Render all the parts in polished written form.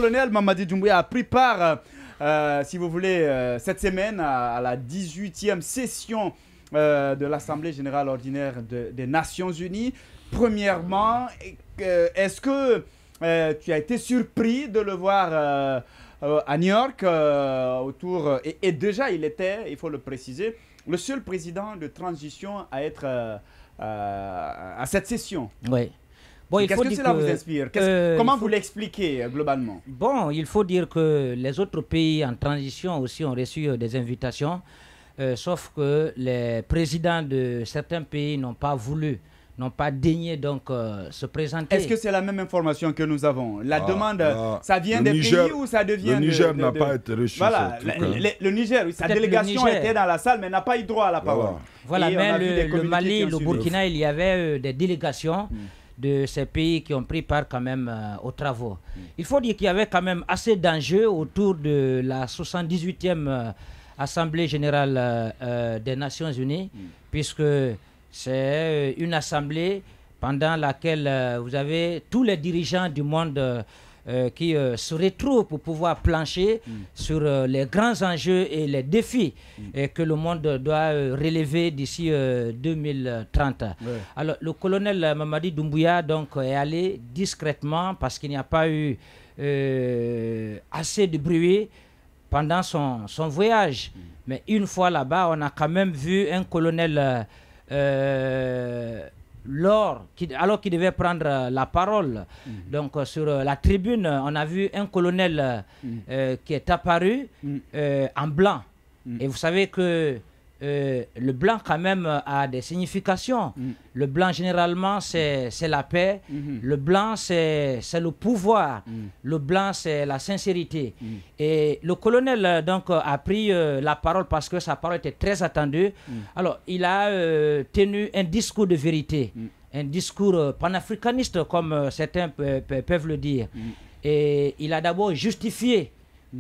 colonel Mamadi Doumbouya a pris part, si vous voulez, cette semaine à la 18e session de l'Assemblée générale ordinaire des Nations Unies. Premièrement, est-ce que tu as été surpris de le voir à New York autour, et déjà il était, il faut le préciser, le seul président de transition à être à cette session. Oui. Bon, qu'est-ce que cela vous inspire? Comment vous l'expliquez globalement? Bon, il faut dire que les autres pays en transition aussi ont reçu des invitations, sauf que les présidents de certains pays n'ont pas voulu, n'ont pas daigné donc se présenter. Est-ce que c'est la même information que nous avons? La demande, ça vient des Niger, pays ou ça devient le Niger n'a pas été reçu. Voilà, le Niger, oui, sa délégation était dans la salle, mais n'a pas eu droit à la parole. Voilà, mais le Mali, le Burkina, il y avait des délégations de ces pays qui ont pris part quand même aux travaux. Il faut dire qu'il y avait quand même assez d'enjeux autour de la 78e Assemblée générale des Nations Unies, puisque c'est une assemblée pendant laquelle vous avez tous les dirigeants du monde qui se retrouvent pour pouvoir plancher sur les grands enjeux et les défis que le monde doit relever d'ici 2030. Ouais. Alors, le colonel Mamadi Doumbouya donc, est allé discrètement parce qu'il n'y a pas eu assez de bruit pendant son voyage. Mais une fois là-bas, on a quand même vu un colonel alors qu'il devait prendre la parole, donc sur la tribune, on a vu un colonel qui est apparu en blanc. Et vous savez que le blanc quand même a des significations. Le blanc généralement c'est la paix, le blanc c'est le pouvoir, le blanc c'est la sincérité. Et le colonel donc a pris la parole parce que sa parole était très attendue. Alors il a tenu un discours de vérité, un discours panafricaniste comme certains peuvent le dire. Et il a d'abord justifié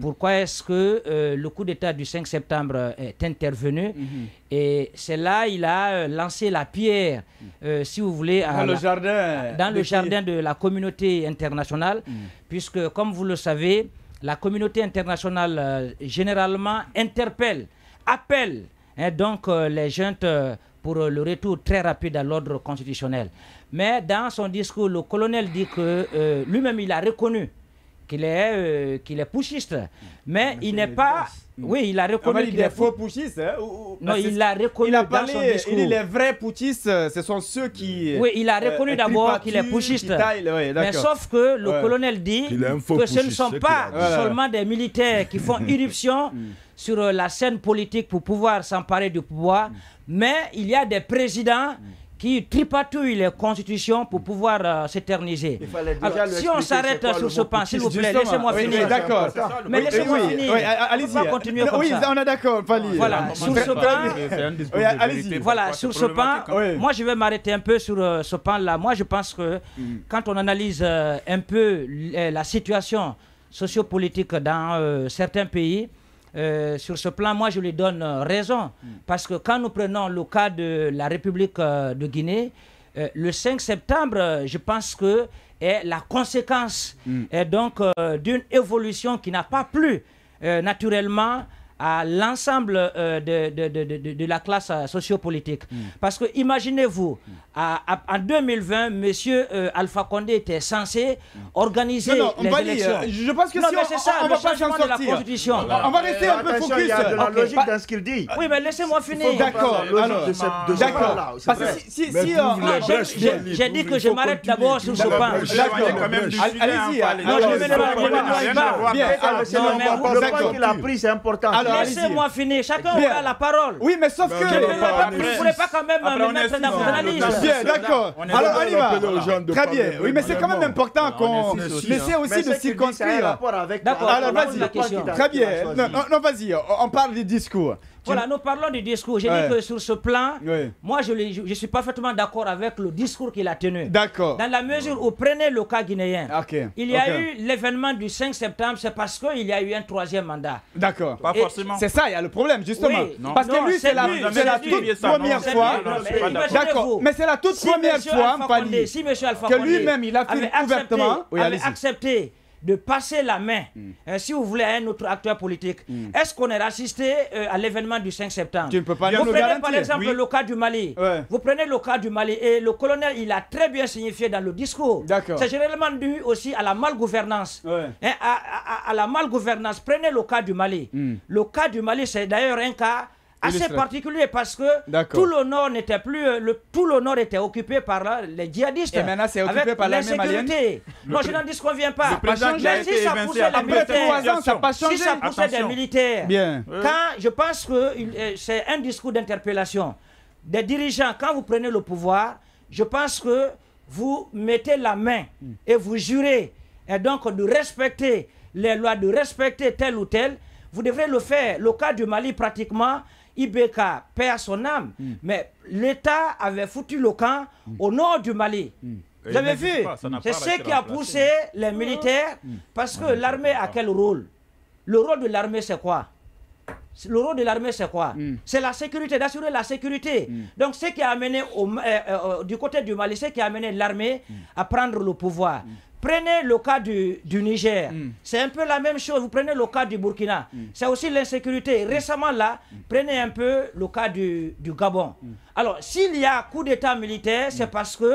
pourquoi est-ce que le coup d'État du 5 septembre est intervenu. Et c'est là il a lancé la pierre, si vous voulez, dans le jardin de la communauté internationale, puisque, comme vous le savez, la communauté internationale généralement appelle donc les juntes pour le retour très rapide à l'ordre constitutionnel. Mais dans son discours, le colonel dit que lui-même il a reconnu qu'il est putschiste, mais il n'est pas... Oui, il a reconnu qu'il est faux putschiste. Hein, non, il l'a reconnu dans son discours. Il dit les vrais putschistes, ce sont ceux qui... Oui, il a reconnu d'abord qu'il est putschiste. Mais sauf que le colonel dit que ce ne sont pas seulement des militaires qui font irruption sur la scène politique pour pouvoir s'emparer du pouvoir, mais il y a des présidents qui tripatouille les constitutions pour pouvoir s'éterniser. Alors, si on s'arrête sur ce pan, s'il vous plaît, laissez-moi finir. D'accord. Mais laissez-moi finir. Allez-y. On va continuer comme ça. Oui, on est d'accord. Voilà, sur ce pan, voilà, sur ce pan, moi je vais m'arrêter un peu sur ce pan-là. Moi je pense que quand on analyse un peu la situation sociopolitique dans certains pays, sur ce plan, moi je lui donne raison, parce que quand nous prenons le cas de la République de Guinée, le 5 septembre, je pense que est la conséquence donc d'une évolution qui n'a pas plu naturellement à l'ensemble de la classe sociopolitique. Parce que imaginez-vous, en 2020, M. Alpha Condé était censé organiser les élections. Je pense que si on va pas s'en sortir. On va rester un peu focus. Il y a de la logique dans ce qu'il dit. Oui, mais laissez-moi finir. D'accord. D'accord. Parce que si j'ai dit que je m'arrête d'abord sur ce point. Allez-y. Non, je vais le bien. Le point qu'il a pris, c'est important. Laissez-moi finir, chacun aura la parole. Oui, mais sauf que... Vous ne pourrez pas quand même me mettre dans vos analyses. Bien, d'accord. Alors, on y va. Très bien. Oui, mais c'est quand même important qu'on laisse aussi de circonscrire. D'accord, alors vas-y. Très bien. Non, vas-y, on parle du discours. Voilà, nous parlons du discours. J'ai dit que sur ce plan, moi je suis parfaitement d'accord avec le discours qu'il a tenu. D'accord. Dans la mesure où, prenez le cas guinéen, il y a eu l'événement du 5 septembre, c'est parce qu'il y a eu un troisième mandat. D'accord. Pas forcément. C'est ça, il y a le problème, justement. Oui. Parce que lui, c'est la toute première fois. D'accord. Mais c'est la toute première fois, si M. Alpha que lui-même, il affirme ouvertement. avait accepté de passer la main, si vous voulez, à un autre acteur politique. Est-ce qu'on est assisté à l'événement du 5 septembre? Tu ne peux pas Vous nous prenez garantir. par exemple le cas du Mali. Ouais. Vous prenez le cas du Mali et le colonel, il a très bien signifié dans le discours. C'est généralement dû aussi à la malgouvernance. Ouais. Hein, à la malgouvernance. Prenez le cas du Mali. Le cas du Mali, c'est d'ailleurs un cas assez particulier parce que tout le nord n'était plus tout le nord était occupé par les djihadistes. Et maintenant c'est occupé par l'armée malienne. Non, je n'en disconviens pas. Mais si ça poussait les militaires, ça n'a pas changé. Si ça poussait des militaires, bien. Quand je pense que c'est un discours d'interpellation des dirigeants, quand vous prenez le pouvoir, je pense que vous mettez la main et vous jurez et donc de respecter les lois, de respecter tel ou tel. Vous devrez le faire. Le cas du Mali, pratiquement, IBK perd son âme, mais l'État avait foutu le camp au nord du Mali. Vous avez vu? C'est ce qui a poussé les militaires, parce que l'armée a quel rôle? Le rôle de l'armée, c'est quoi? Le rôle de l'armée, c'est quoi? C'est la sécurité, d'assurer la sécurité. Donc, ce qui a amené du côté du Mali, ce qui a amené l'armée à prendre le pouvoir. Prenez le cas du Niger, c'est un peu la même chose. Vous prenez le cas du Burkina, c'est aussi l'insécurité. Récemment là, prenez un peu le cas du Gabon. Alors, s'il y a coup d'état militaire, c'est parce que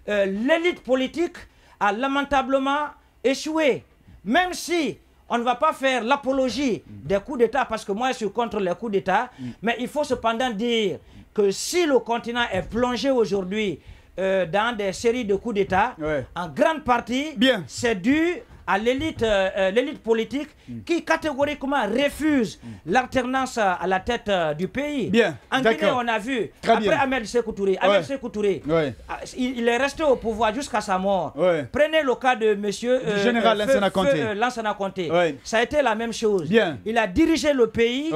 l'élite politique a lamentablement échoué. Même si on ne va pas faire l'apologie des coups d'état, parce que moi je suis contre les coups d'état, mais il faut cependant dire que si le continent est plongé aujourd'hui dans des séries de coups d'État, en grande partie, c'est dû à l'élite politique qui catégoriquement refuse l'alternance à la tête du pays. En Guinée, on a vu, après Ahmed Sékou Touré, il est resté au pouvoir jusqu'à sa mort. Prenez le cas de monsieur général Lansana Conté. Ça a été la même chose. Il a dirigé le pays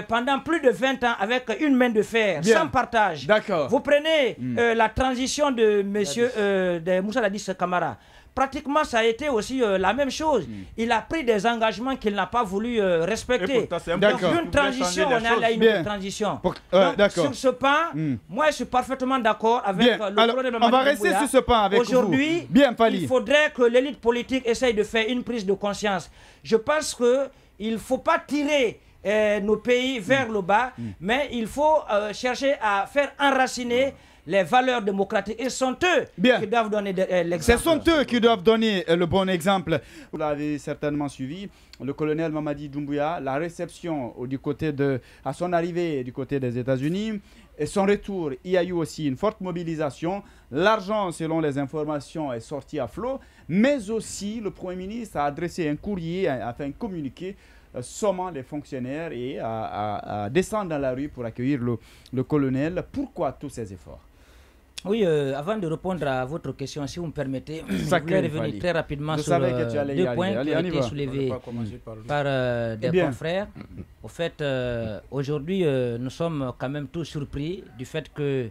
pendant plus de 20 ans avec une main de fer, sans partage. Vous prenez la transition de monsieur Moussa Dadis Camara. Pratiquement, ça a été aussi la même chose. Il a pris des engagements qu'il n'a pas voulu respecter. Donc, une transition, on est à une transition. Donc, sur ce pan, moi, je suis parfaitement d'accord avec le colonel. On va rester sur ce pan avec vous. Aujourd'hui, il faudrait que l'élite politique essaye de faire une prise de conscience. Je pense qu'il ne faut pas tirer nos pays vers le bas, mais il faut chercher à faire enraciner les valeurs démocratiques. Et ce sont eux qui doivent donner l'exemple. Ce sont eux qui doivent donner le bon exemple. Vous l'avez certainement suivi, le colonel Mamadi Doumbouya, la réception à son arrivée du côté des États-Unis et son retour, il y a eu aussi une forte mobilisation. L'argent, selon les informations, est sorti à flot, mais aussi le Premier ministre a adressé un courrier, a fait un communiqué sommant les fonctionnaires et à descendre dans la rue pour accueillir le colonel. Pourquoi tous ces efforts? Oui, avant de répondre à votre question, si vous me permettez, je voulais revenir très rapidement sur deux points qui ont été soulevés par des confrères. Au fait, aujourd'hui, nous sommes quand même tous surpris du fait que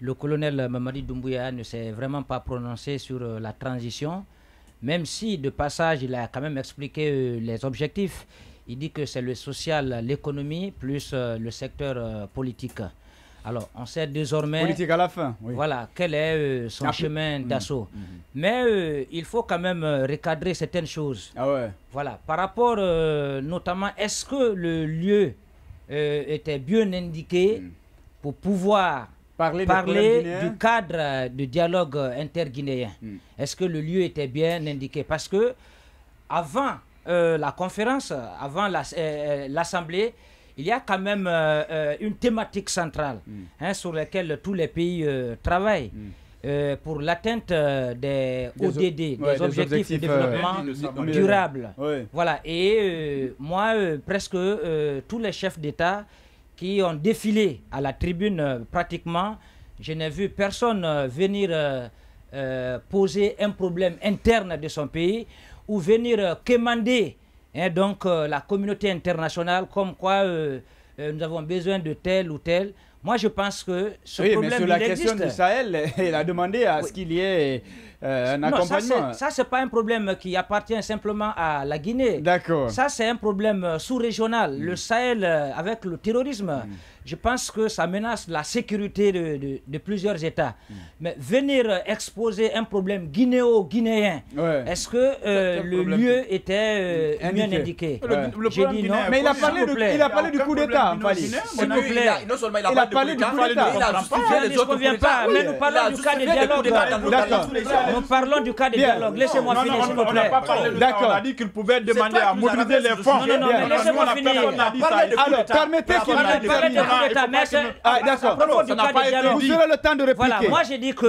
le colonel Mamadi Doumbouya ne s'est vraiment pas prononcé sur la transition, même si de passage, il a quand même expliqué les objectifs. Il dit que c'est le social, l'économie, plus le secteur politique. Alors, on sait désormais... Politique à la fin, oui. Voilà, quel est son chemin d'assaut. Mais il faut quand même recadrer certaines choses. Voilà, par rapport notamment, est-ce que le lieu était bien indiqué pour pouvoir parler du cadre de dialogue interguinéen? Est-ce que le lieu était bien indiqué? Parce que avant la conférence, avant l'Assemblée, il y a quand même une thématique centrale sur laquelle tous les pays travaillent pour l'atteinte des ODD, des objectifs de développement durable. Voilà. Et moi, presque tous les chefs d'État qui ont défilé à la tribune, pratiquement, je n'ai vu personne venir poser un problème interne de son pays ou venir quémander donc la communauté internationale comme quoi nous avons besoin de tel ou tel. Moi, je pense que ce problème, mais sur la question du Sahel, il a demandé à ce qu'il y ait un accompagnement. Ça, ce n'est pas un problème qui appartient simplement à la Guinée. D'accord. Ça, c'est un problème sous-régional. Le Sahel, avec le terrorisme, je pense que ça menace la sécurité de plusieurs États. Mais venir exposer un problème guinéo-guinéen, est-ce que le lieu était bien indiqué? J'ai dit non. Mais il a parlé du coup d'État. S'il vous plaît. Non seulement il a parlé du coup d'État, il a justifié les autres coups d'État. Mais nous parlons du cas des dialogues. Nous parlons du cas des dialogues. Laissez-moi finir, s'il vous plaît. D'accord. On a dit qu'il pouvait demander à mobiliser les fonds. Non, non, non, laissez-moi finir. Alors, permettez qu'il parle d'accord. Vous aurez le temps de répliquer. Voilà, moi j'ai dit que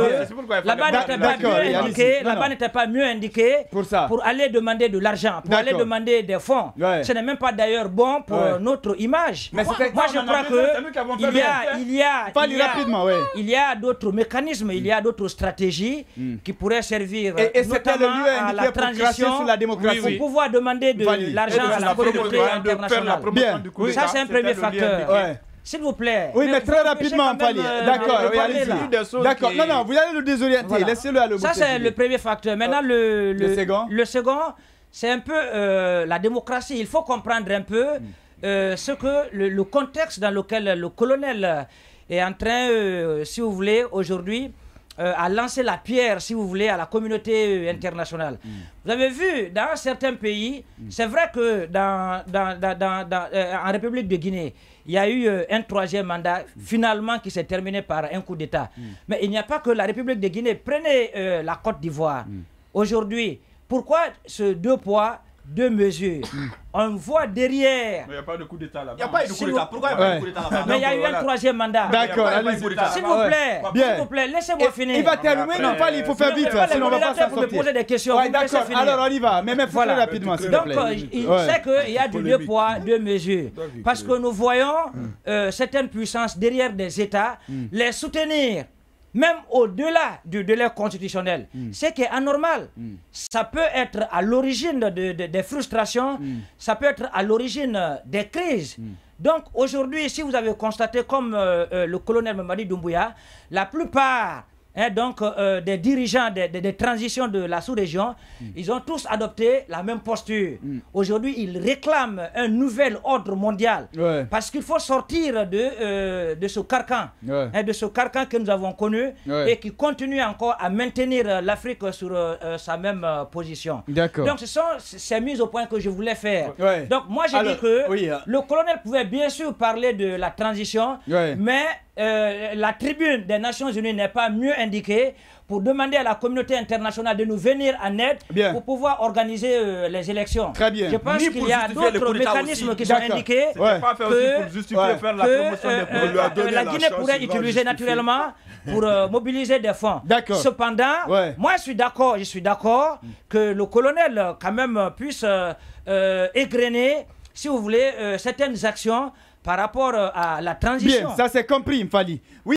là-bas n'était pas mieux indiqué, là-bas n'était pas mieux indiqué pour aller demander de l'argent, pour aller demander des fonds. Ce n'est même pas d'ailleurs bon pour notre image. Moi je crois que il y a d'autres mécanismes, il y a d'autres stratégies qui pourraient servir notamment à la transition sur la démocratie pour pouvoir demander de l'argent à la communauté internationale. Ça c'est un premier facteur. S'il vous plaît. Oui, mais très rapidement, Fali. D'accord, oui, allez-y. D'accord, non, non, vous allez le désorienter. Voilà. Laissez-le à le Ça, c'est le premier facteur. Maintenant, le second, c'est un peu la démocratie. Il faut comprendre un peu ce que le contexte dans lequel le colonel est en train, si vous voulez, aujourd'hui, à lancer la pierre, si vous voulez, à la communauté internationale. Vous avez vu, dans certains pays, c'est vrai que en République de Guinée, il y a eu un troisième mandat, finalement, qui s'est terminé par un coup d'État. Mais il n'y a pas que la République de Guinée. Prenez la Côte d'Ivoire. Aujourd'hui, pourquoi ce deux poids, deux mesures? On voit derrière... Mais il n'y a pas de coup d'État là-bas. Il n'y a pas eu de coup d'État. Pourquoi il n'y a pas eu de coup d'État là-bas? Mais il y a eu un troisième mandat. D'accord, s'il vous plaît, laissez-moi finir. Il va terminer, non, il faut faire vite, sinon on ne va pas s'en sortir. Vous me posez des questions, d'accord, alors on y va, mais il faut faire rapidement, s'il vous plaît. Donc, il sait qu'il y a du deux poids, deux mesures. Parce que nous voyons certaines puissances derrière des États les soutenir. Même au-delà du délai constitutionnel, ce qui est anormal. Ça peut être à l'origine des frustrations, ça peut être à l'origine des crises. Donc aujourd'hui, si vous avez constaté comme le colonel Mamadi Doumbouya, la plupart des dirigeants des transitions de la sous-région, ils ont tous adopté la même posture. Aujourd'hui, ils réclament un nouvel ordre mondial parce qu'il faut sortir de ce carcan, de ce carcan que nous avons connu et qui continue encore à maintenir l'Afrique sur sa même position. Donc ce sont ces mises au point que je voulais faire. Donc moi j'ai dit que le colonel pouvait bien sûr parler de la transition, mais la tribune des Nations Unies n'est pas mieux indiquée pour demander à la communauté internationale de nous venir en aide pour pouvoir organiser les élections. Très bien. Je pense qu'il y a d'autres mécanismes qui sont indiqués que la Guinée pourrait utiliser naturellement pour mobiliser des fonds. Cependant, moi je suis d'accord que le colonel quand même puisse égrener, si vous voulez, certaines actions par rapport à la transition. Bien, ça c'est compris, Mfali. Oui.